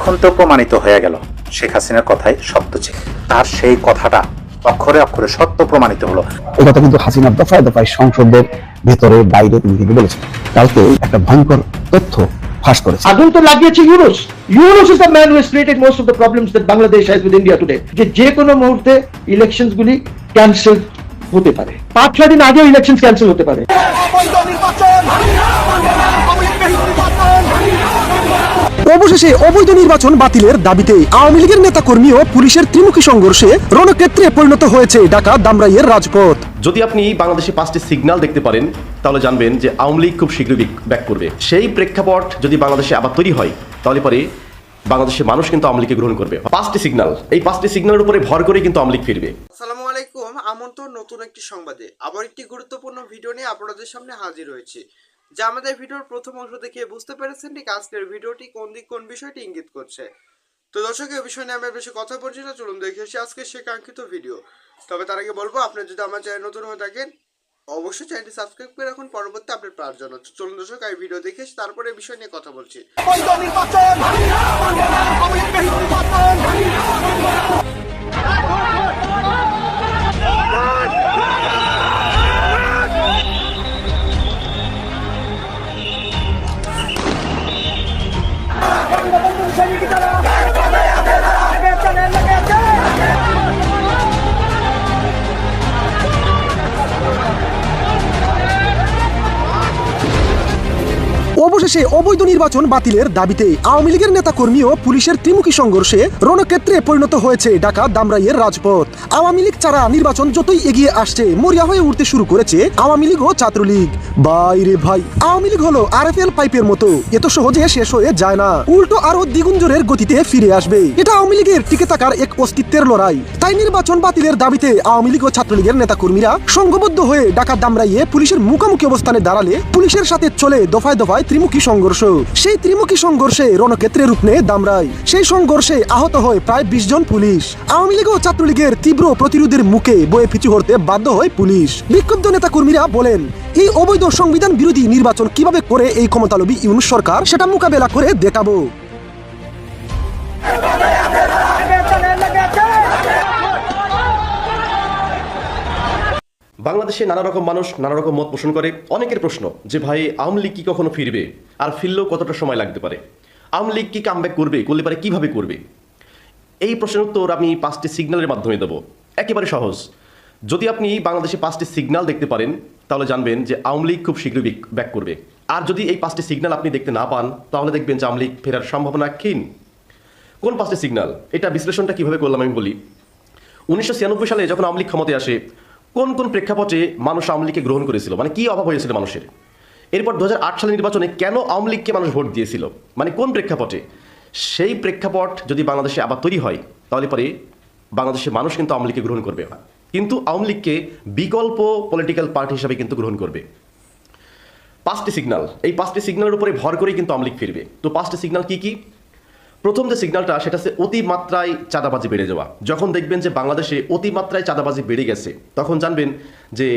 এখন তো প্রমাণিত হয়ে গেল শেখ হাসিনার কথাই সত্য ছিল। তার সেই কথাটা অক্ষরে অক্ষরে সত্য প্রমাণিত হলো। এই কথা কিন্তু হাসিনা দফায় দফায় সংসদের ভেতরে বাইরে তিনি কিন্তু বলেছেন। কালকে একটা ভয়ঙ্কর তথ্য ফাঁস করেছে। আগুন তো লাগিয়েছে Yunus. Yunus is the man who has created most of the problems that Bangladesh has with India today. যে কোনো মুহূর্তে ইলেকশনস গুলি ক্যান্সেল হতে পারে, 5-6 দিন আগেও ইলেকশন ক্যান্সেল হতে পারে। অবশেষে অবৈধ নির্বাচন বাতিলের দাবিতে আওয়ামী লীগের নেতাকর্মী ও পুলিশের ত্রিমুখী সংঘর্ষে রণক্ষেত্রে পরিণত হয়েছে ঢাকা দামরাইয়ের রাজপথ। যদি আপনি বাংলাদেশে 5টি সিগন্যাল দেখতে পারেন তাহলে জানবেন যে আওয়ামী লীগ খুব শীঘ্রই ব্যাক করবে। সেই প্রেক্ষাপট যদি বাংলাদেশে আবার তৈরি হয় তাহলে পরে বাংলাদেশের মানুষ কিন্তু আওয়ামী লীগকে গ্রহণ করবে। 5টি সিগন্যাল, এই 5টি সিগন্যালের উপরে ভর করে কিন্তু আওয়ামী লীগ ফিরবে। আসসালামু আলাইকুম, আমন্ত্রণ নতুন একটি সংবাদে আবার একটি গুরুত্বপূর্ণ ভিডিও নিয়ে আপনাদের সামনে হাজির হয়েছি। যা আমাদের ভিডিওর প্রথম অংশ দেখে বুঝতে পেরেছেন ঠিক আজকের ভিডিওটি কোন বিষয়টি ইঙ্গিত করছে। তো দর্শক, এই বিষয় নিয়ে আমরা বেশি কথা বলছি না, চলুন দেখে আসি আজকে সে কাঙ্ক্ষিত ভিডিও। তবে তার আগে বলবো, আপনি যদি আমার চ্যানেল নতুন হয়ে থাকেন অবশ্যই চ্যানেলটি সাবস্ক্রাইব করে রাখুন পরবর্তী আপডেট পাওয়ার জন্য। চলুন দর্শক, এই ভিডিও দেখে এসে তারপরে এই বিষয় নিয়ে কথা বলছি। অবশেষে অবৈধ নির্বাচন বাতিলের দাবিতে আওয়ামী লীগের নেতাকর্মী ও পুলিশের ত্রিমুখী সংঘর্ষে রণক্ষেত্রে পরিণত হয়েছে ঢাকা দামরাইয়ের রাজপথ। আওয়ামী লীগ ছাড়া নির্বাচন যতই এগিয়ে আসছে মরিয়া হয়ে উঠতে শুরু করেছে আওয়ামী লীগ ও ছাত্রলীগ। বাইরে ভাই, আওয়ামী লীগ হলো আরএফএল পাইপের মতো, এত সহজে শেষ হয়ে যায় না, উল্টো আরো দ্বিগুণ জোরের গতিতে ফিরে আসবে। এটা আওয়ামী লীগের টিকে থাকার এক অস্তিত্বের লড়াই। তাই নির্বাচন বাতিলের দাবিতে আওয়ামী লীগ ও ছাত্রলীগের নেতাকর্মীরা সংঘবদ্ধ হয়ে ঢাকা দামরাইয়ে পুলিশের মুখোমুখি অবস্থানে দাঁড়ালে পুলিশের সাথে চলে দফায় দফায় ত্রিমুখী সংঘর্ষ। সেই ত্রিমুখী সংঘর্ষে রণক্ষেত্রে রূপ নেয় দামরাই। সেই সংঘর্ষে আহত হয় প্রায় 20 জন পুলিশ। আওয়ামী লীগ ও ছাত্রলীগের তীব্র প্রতিরোধের মুখে বয়ে পিছু হতে বাধ্য হয় পুলিশ। বিক্ষুব্ধ নেতাকর্মীরা বলেন, এই অবৈধ সংবিধান বিরোধী নির্বাচন কিভাবে করে এই ক্ষমতালোভী ইউনূস সরকার সেটা মোকাবেলা করে দেখাবো। বাংলাদেশে নানা রকম মানুষ নানা রকম মত পোষণ করে। অনেকের প্রশ্ন যে ভাই আওয়ামী লীগ কি কখনো ফিরবে, আর ফিরলেও কতটা সময় লাগতে পারে, আওয়ামী লীগ কি কামব্যাক করবে, করলে পারে কিভাবে করবে। এই প্রশ্নের উত্তর আমি 5টি সিগন্যালের মাধ্যমে দেবো। একেবারে সহজ, যদি আপনি বাংলাদেশে 5টি সিগন্যাল দেখতে পারেন তাহলে জানবেন যে আওয়ামী লীগ খুব শীঘ্রই ব্যাক করবে। আর যদি এই 5টি সিগন্যাল আপনি দেখতে না পান তাহলে দেখবেন যে আওয়ামী লীগ ফেরার সম্ভাবনা ক্ষীণ। কোন 5টি সিগন্যাল, এটা বিশ্লেষণটা কিভাবে করলাম আমি বলি। 1996 সালে যখন আওয়ামী লীগ ক্ষমতায় আসে, কোন কোন প্রেক্ষাপটে মানুষ আওয়ামী লীগকে গ্রহণ করেছিল, মানে কি অভাব হয়েছিল মানুষের। এরপর 2008 সালের নির্বাচনে কেন আওয়ামী লীগকে মানুষ ভোট দিয়েছিল, মানে কোন প্রেক্ষাপটে। সেই প্রেক্ষাপট যদি বাংলাদেশে আবার তৈরি হয় তাহলে পরে বাংলাদেশের মানুষ কিন্তু আওয়ামী লীগকে গ্রহণ করবে, কিন্তু আওয়ামী লীগকে বিকল্প পলিটিক্যাল পার্টি হিসাবে কিন্তু গ্রহণ করবে। 5টি সিগন্যাল, এই 5টি সিগন্যালের উপরে ভর করেই কিন্তু আওয়ামী লীগ ফিরবে। তো 5টি সিগন্যাল কি কি? প্রথম যে সিগন্যালটা সেটা হচ্ছে অতিমাত্রায় চাঁদাবাজি বেড়ে যাওয়া। যখন দেখবেন যে বাংলাদেশে অতিমাত্রায় চাঁদাবাজি বেড়ে গেছে তখন জানবেন যে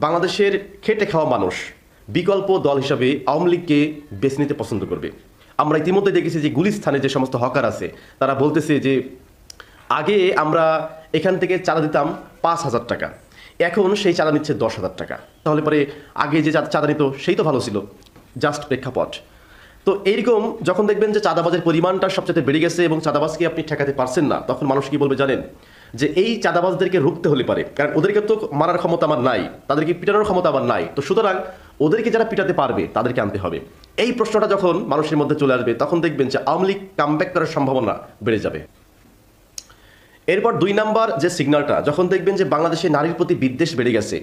বাংলাদেশের খেটে খাওয়া মানুষ বিকল্প দল হিসাবে আওয়ামী লীগকে বেছে নিতে পছন্দ করবে। আমরা ইতিমধ্যে দেখেছি যে গুলিস্থানে যে সমস্ত হকার আছে তারা বলতেছে যে আগে আমরা এখান থেকে চাঁদা দিতাম 5,000 টাকা, এখন সেই চাঁদা নিচ্ছে 10,000 টাকা। তাহলে পরে আগে যে চাঁদা নিত সেই তো ভালো ছিল। জাস্ট প্রেক্ষাপট। তো এইরকম যখন দেখবেন যে চাঁদাবাজের পরিমাণটা সবচেয়ে বেড়ে গেছে এবং চাঁদাবাজকে আপনি ঠেকাতে পারছেন না, তখন মানুষ কি বলবে জানেন, যে এই চাঁদাবাজদেরকে রুখতে হলে পারে, কারণ ওদেরকে তো মারার ক্ষমতা আমার নাই, তাদেরকে পিটানোর ক্ষমতা আমার নাই, তো সুতরাং ওদেরকে যারা পিটাতে পারবে তাদেরকে আনতে হবে। এই প্রশ্নটা যখন মানুষের মধ্যে চলে আসবে তখন দেখবেন যে আওয়ামী লীগ কামব্যাক করার সম্ভাবনা বেড়ে যাবে। এরপর 2 নাম্বার যে সিগন্যালটা, যখন দেখবেন যে বাংলাদেশে নারীর প্রতি বিদ্বেষ বেড়ে গেছে,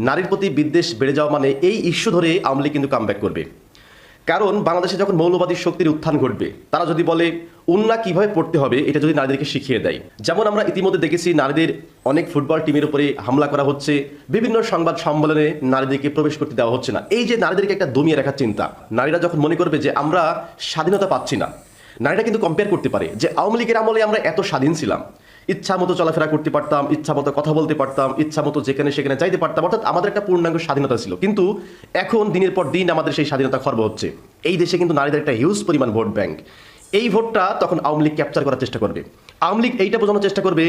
নারীর প্রতি বিদ্বেষ বেড়ে যাওয়া মানে এই ইস্যু ধরে আওয়ামী লীগ কিন্তু কামব্যাক করবে। কারণ বাংলাদেশে যখন মৌলবাদী শক্তির উত্থান ঘটবে, তারা যদি বলে উন্না কিভাবে পড়তে হবে এটা যদি নারীদেরকে শিখিয়ে দেয়। যেমন আমরা ইতিমধ্যে দেখেছি নারীদের অনেক ফুটবল টিমের উপরে হামলা করা হচ্ছে, বিভিন্ন সংবাদ সম্মেলনে নারীদেরকে প্রবেশ করতে দেওয়া হচ্ছে না। এই যে নারীদেরকে একটা দমিয়ে রাখার চিন্তা, নারীরা যখন মনে করবে যে আমরা স্বাধীনতা পাচ্ছি না, নারীরা কিন্তু কম্পেয়ার করতে পারে যে আওয়ামী লীগের আমলে আমরা এত স্বাধীন ছিলাম, ইচ্ছা মতো চলাফেরা করতে পারতাম, ইচ্ছা মতো কথা বলতে পারতাম, ইচ্ছা মতো যেখানে সেখানে যাইতে পারতাম, অর্থাৎ আমাদের একটা পূর্ণাঙ্গ স্বাধীনতা ছিল। কিন্তু এখন দিনের পর দিন আমাদের সেই স্বাধীনতা খর্ব হচ্ছে। এই দেশে কিন্তু নারীদের একটা হিউজ পরিমাণ ভোট ব্যাংক, এই ভোটটা তখন আওয়ামী লীগ ক্যাপচার করার চেষ্টা করবে। আওয়ামী লীগ এইটা বোঝানোর চেষ্টা করবে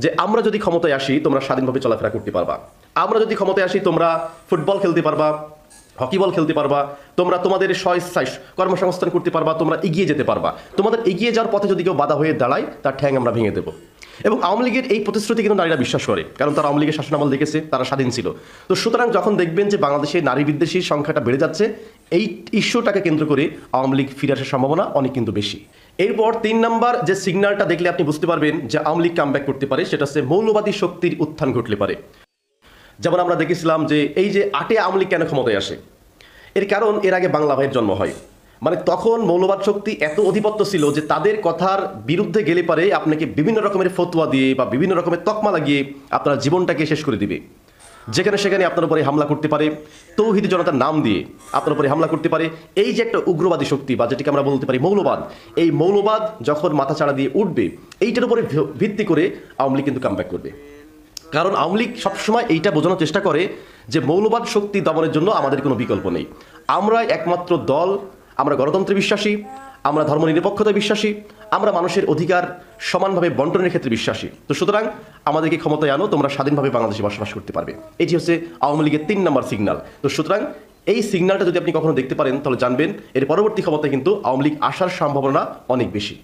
যে আমরা যদি ক্ষমতায় আসি তোমরা স্বাধীনভাবে চলাফেরা করতে পারবা, আমরা যদি ক্ষমতায় আসি তোমরা ফুটবল খেলতে পারবা, হকি বল খেলতে পারবা, তোমরা তোমাদের স্বইচ্ছায় কর্মসংস্থান করতে পারবা, তোমরা এগিয়ে যেতে পারবা। তোমাদের এগিয়ে যাওয়ার পথে যদি কেউ বাধা হয়ে দাঁড়ায় তার ঠ্যাং আমরা ভেঙে দেবো। এবং আওয়ামী লীগের এই প্রতিশ্রুতি কিন্তু নারীরা বিশ্বাস করে, কারণ তারা আওয়ামী লীগের শাসনামল দেখেছে, তারা স্বাধীন ছিল। তো সুতরাং যখন দেখবেন যে বাংলাদেশে নারী বিদ্বেষীর সংখ্যাটা বেড়ে যাচ্ছে, এই ইস্যুটাকে কেন্দ্র করে আওয়ামী লীগ ফিরে আসার সম্ভাবনা অনেক কিন্তু বেশি। এরপর 3 নম্বর যে সিগন্যালটা দেখলে আপনি বুঝতে পারবেন যে আওয়ামী লীগ কামব্যাক করতে পারে, সেটা হচ্ছে মৌলবাদী শক্তির উত্থান ঘটলে পারে। যেমন আমরা দেখেছিলাম যে এই যে 8 আওয়ামী লীগ কেন ক্ষমতায় আসে, এর কারণ এর আগে বাংলা ভাইয়ের জন্ম হয়। মানে তখন মৌলবাদ শক্তি এত অধিপত্য ছিল যে তাদের কথার বিরুদ্ধে গেলে পারে আপনাকে বিভিন্ন রকমের ফতোয়া দিয়ে বা বিভিন্ন রকমের তকমা লাগিয়ে আপনার জীবনটাকে শেষ করে দিবে। যেখানে সেখানে আপনার উপরে হামলা করতে পারে, তৌহিদি জনতার নাম দিয়ে আপনার উপরে হামলা করতে পারে। এই যে একটা উগ্রবাদী শক্তি বা যেটাকে আমরা বলতে পারি মৌলবাদ, এই মৌলবাদ যখন মাথাচাড়া দিয়ে উঠবে, এইটার উপরে ভিত্তি করে আওয়ামী লীগ কিন্তু কামব্যাক করবে। কারণ আওয়ামী লীগ সবসময় এইটা বোঝানোর চেষ্টা করে যে মৌলবাদ শক্তি দমনের জন্য আমাদের কোনো বিকল্প নেই। আমরা একমাত্র দল, আমরা গণতন্ত্রে বিশ্বাসী, আমরা ধর্মনিরপেক্ষতায় বিশ্বাসী, আমরা মানুষের অধিকার সমানভাবে বন্টনের ক্ষেত্রে বিশ্বাসী। তো সুতরাং আমাদেরকে ক্ষমতায় আনো, তোমরা স্বাধীনভাবে বাংলাদেশে বসবাস করতে পারবে। এটি হচ্ছে আওয়ামী লীগের 3 নম্বর সিগন্যাল। তো সুতরাং এই সিগন্যালটা যদি আপনি কখনো দেখতে পারেন তাহলে জানবেন এর পরবর্তী ক্ষমতায় কিন্তু আওয়ামী লীগ আসার সম্ভাবনা অনেক বেশি।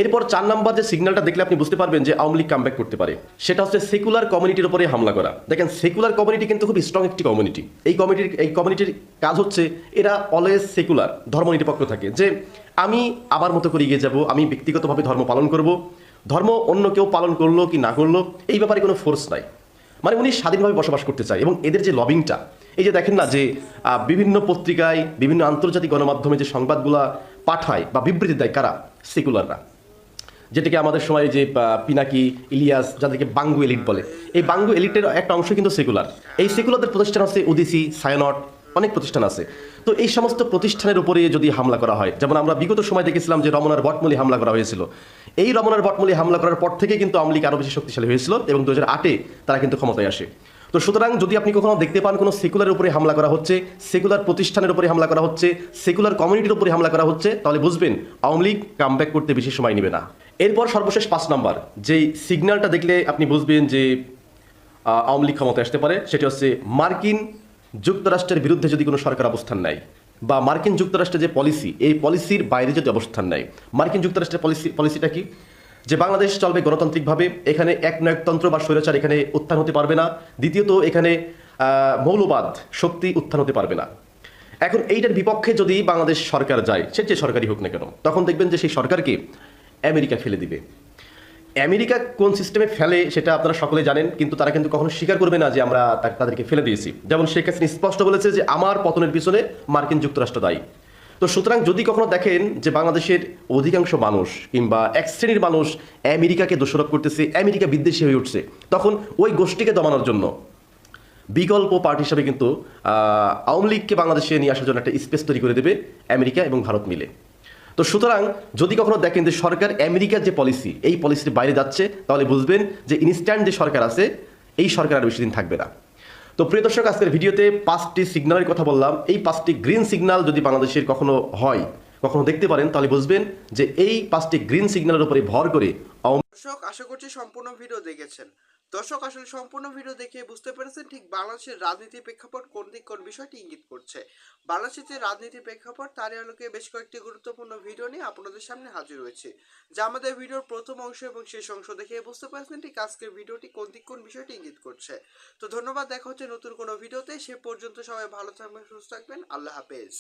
এরপর 4 নম্বর যে সিগন্যালটা দেখলে আপনি বুঝতে পারবেন যে আওয়ামী লীগ কামব্যাক করতে পারে, সেটা হচ্ছে সেকুলার কমিউনিটির উপরে হামলা করা। দেখেন সেকুলার কমিউনিটি কিন্তু খুব স্ট্রং একটি কমিউনিটি। এই কমিউনিটির কাজ হচ্ছে এরা অলওয়েজ সেকুলার, ধর্মনিরপেক্ষ থাকে, যে আমি আমার মতো করে এগিয়ে যাব, আমি ব্যক্তিগতভাবে ধর্ম পালন করব, ধর্ম অন্য কেউ পালন করলো কি না করলো এই ব্যাপারে কোনো ফোর্স নাই। মানে উনি স্বাধীনভাবে বসবাস করতে চায়। এবং এদের যে লবিংটা, এই যে দেখেন না যে বিভিন্ন পত্রিকায় বিভিন্ন আন্তর্জাতিক গণমাধ্যমে যে সংবাদগুলা পাঠায় বা বিবৃতি দেয়, কারা? সেকুলাররা। যেটাকে আমাদের সময় যে পিনাকি, ইলিয়াস, যাদেরকে বাঙ্গু এলিট বলে, এই বাঙ্গু এলিটের একটা অংশ কিন্তু সেকুলার। এই সেকুলারদের প্রতিষ্ঠান আছে ওডিসি, সায়নট, অনেক প্রতিষ্ঠান আছে। তো এই সমস্ত প্রতিষ্ঠানের উপরে যদি হামলা করা হয়, যেমন আমরা বিগত সময় দেখেছিলাম যে রমনার বটমূলে হামলা করা হয়েছিল, এই রমনার বটমূলে হামলা করার পর থেকে কিন্তু আওয়ামী লীগ আরও বেশি শক্তিশালী হয়েছিল এবং 2008-এ তারা কিন্তু ক্ষমতায় আসে। তো সুতরাং যদি আপনি কখনো দেখতে পান কোনো সেকুলারের উপরে হামলা করা হচ্ছে, সেকুলার প্রতিষ্ঠানের উপরে হামলা করা হচ্ছে, সেকুলার কমিউনিটির উপরে হামলা করা হচ্ছে, তাহলে বুঝবেন আওয়ামী লীগ কামব্যাক করতে বেশি সময় নেবে না। এরপর সর্বশেষ 5 নম্বর যেই সিগন্যালটা দেখলে আপনি বুঝবেন যে আওয়ামী লীগ ক্ষমতায় আসতে পারে, সেটি হচ্ছে মার্কিন যুক্তরাষ্ট্রের বিরুদ্ধে যদি কোনো সরকার অবস্থান নেয়, বা মার্কিন যুক্তরাষ্ট্রের যে পলিসি, এই পলিসির বাইরে যদি অবস্থান নেয়। মার্কিন যুক্তরাষ্ট্রের পলিসিটা কি? যে বাংলাদেশ চলবে গণতান্ত্রিকভাবে, এখানে একনায়কতন্ত্র বা স্বৈরাচার এখানে উত্থান হতে পারবে না। দ্বিতীয়ত এখানে মৌলবাদ শক্তি উত্থান হতে পারবে না। এখন এইটার বিপক্ষে যদি বাংলাদেশ সরকার যায়, সে যে সরকারই হোক না কেন, তখন দেখবেন যে সেই সরকারকে আমেরিকা ফেলে দিবে। আমেরিকা কোন সিস্টেমে ফেলে সেটা আপনারা সকলে জানেন, কিন্তু তারা কিন্তু কখনো স্বীকার করবে না যে আমরা তাদেরকে ফেলে দিয়েছি। যেমন শেখ হাসিনা স্পষ্ট বলেছে যে আমার পতনের পিছনে মার্কিন যুক্তরাষ্ট্র দায়ী। তো সুতরাং যদি কখনো দেখেন যে বাংলাদেশের অধিকাংশ মানুষ কিংবা এক শ্রেণীর মানুষ আমেরিকাকে দোষারোপ করতেছে, আমেরিকা বিদ্বেষী হয়ে উঠছে, তখন ওই গোষ্ঠীকে দমানোর জন্য বিকল্প পার্টি হিসাবে কিন্তু আওয়ামী লীগকে বাংলাদেশে নিয়ে আসার জন্য একটা স্পেস তৈরি করে দেবে আমেরিকা এবং ভারত মিলে। তো সুতরাং যদি কখনো দেখেন যে সরকার আমেরিকার যে পলিসি, এই পলিসির বাইরে যাচ্ছে, তাহলে বুঝবেন যে ইনস্ট্যান্ট যে সরকার আছে, এই সরকার আর বেশি দিন থাকবে না। তো প্রিয় দর্শক, আজকের ভিডিওতে 5টি সিগন্যালের কথা বললাম। এই 5টি গ্রিন সিগন্যাল যদি বাংলাদেশের কখনো হয়, কখনো দেখতে পারেন, তাহলে বুঝবেন যে এই 5টি গ্রিন সিগন্যালের উপরে ভর করে দর্শক আশা করছি সম্পূর্ণ ভিডিও দেখেছেন। দর্শক আসলে সম্পূর্ণ ভিডিও দেখে বুঝতে পেরেছেন ঠিক বাংলাদেশের রাজনীতির প্রেক্ষাপট কোন দিক কোন বিষয়টি ইঙ্গিত করছে। বাংলাদেশের যে রাজনীতির প্রেক্ষাপট তারই আলোকে বেশ কয়েকটি গুরুত্বপূর্ণ ভিডিও নিয়ে আপনাদের সামনে হাজির হয়েছে, যা আমাদের ভিডিওর প্রথম অংশ এবং শেষ অংশ দেখে বুঝতে পারছেন ঠিক আজকের ভিডিওটি কোন দিক কোন বিষয়টি ইঙ্গিত করছে। তো ধন্যবাদ, দেখা হচ্ছে নতুন কোনো ভিডিওতে। সে পর্যন্ত সবাই ভালো থাকবেন, সুস্থ থাকবেন, আল্লাহ হাফেজ।